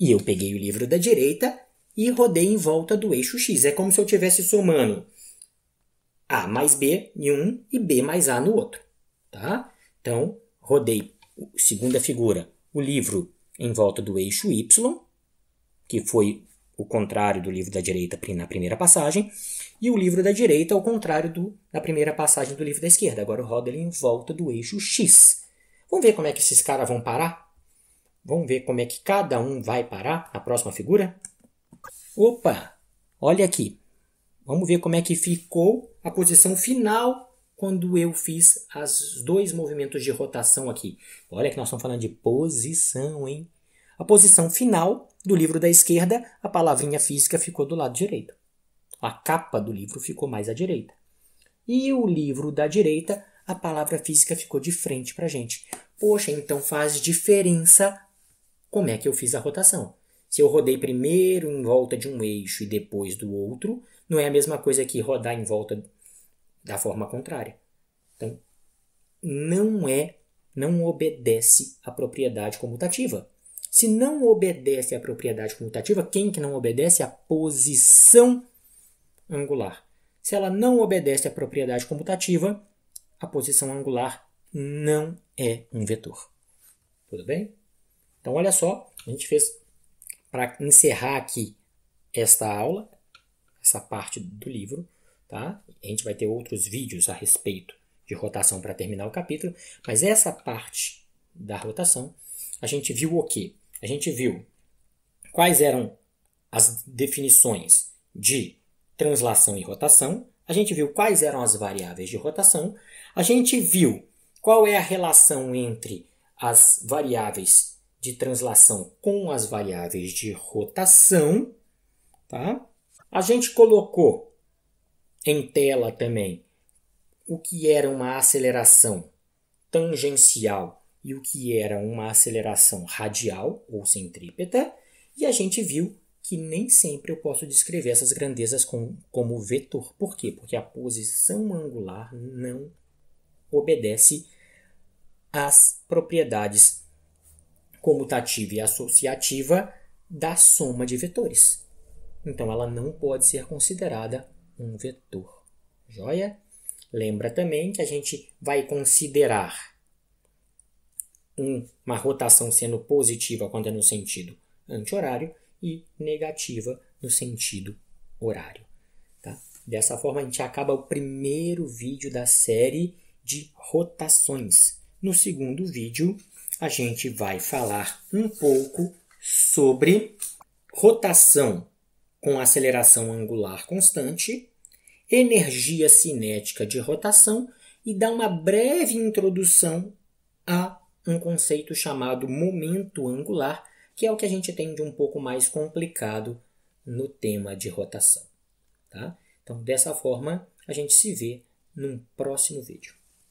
Speaker 1: E eu peguei o livro da direita e rodei em volta do eixo X. É como se eu estivesse somando A mais B em um e B mais A no outro. Tá? Então, rodei, segunda figura, o livro em volta do eixo Y, que foi o contrário do livro da direita na primeira passagem, e o livro da direita ao contrário da primeira passagem do livro da esquerda. Agora eu rodo ele em volta do eixo X. Vamos ver como é que esses caras vão parar? Vamos ver como é que cada um vai parar na próxima figura? Opa! Olha aqui. Vamos ver como é que ficou a posição final quando eu fiz os dois movimentos de rotação aqui. Olha que nós estamos falando de posição, hein? A posição final do livro da esquerda, a palavrinha física ficou do lado direito. A capa do livro ficou mais à direita. E o livro da direita, a palavra física ficou de frente para a gente. Poxa, então faz diferença como é que eu fiz a rotação. Se eu rodei primeiro em volta de um eixo e depois do outro, não é a mesma coisa que rodar em volta da forma contrária. Então, não obedece à propriedade comutativa. Se não obedece à propriedade comutativa, quem que não obedece? A posição angular. Se ela não obedece à propriedade comutativa, a posição angular não é um vetor. Tudo bem? Então, olha só, a gente fez, para encerrar aqui esta aula, essa parte do livro, tá? A gente vai ter outros vídeos a respeito de rotação para terminar o capítulo, mas essa parte da rotação, a gente viu o quê? A gente viu quais eram as definições de translação e rotação, a gente viu quais eram as variáveis de rotação, a gente viu qual é a relação entre as variáveis de translação com as variáveis de rotação, tá? A gente colocou em tela também o que era uma aceleração tangencial e o que era uma aceleração radial ou centrípeta, e a gente viu que nem sempre eu posso descrever essas grandezas como vetor. Por quê? Porque a posição angular não obedece às propriedades comutativa e associativa da soma de vetores. Então, ela não pode ser considerada um vetor. Joia? Lembra também que a gente vai considerar uma rotação sendo positiva quando é no sentido anti-horário e negativa no sentido horário. Tá? Dessa forma, a gente acaba o primeiro vídeo da série de rotações. No segundo vídeo, a gente vai falar um pouco sobre rotação com aceleração angular constante, energia cinética de rotação e dar uma breve introdução a um conceito chamado momento angular, que é o que a gente tem de um pouco mais complicado no tema de rotação. Tá? Então, dessa forma, a gente se vê num próximo vídeo.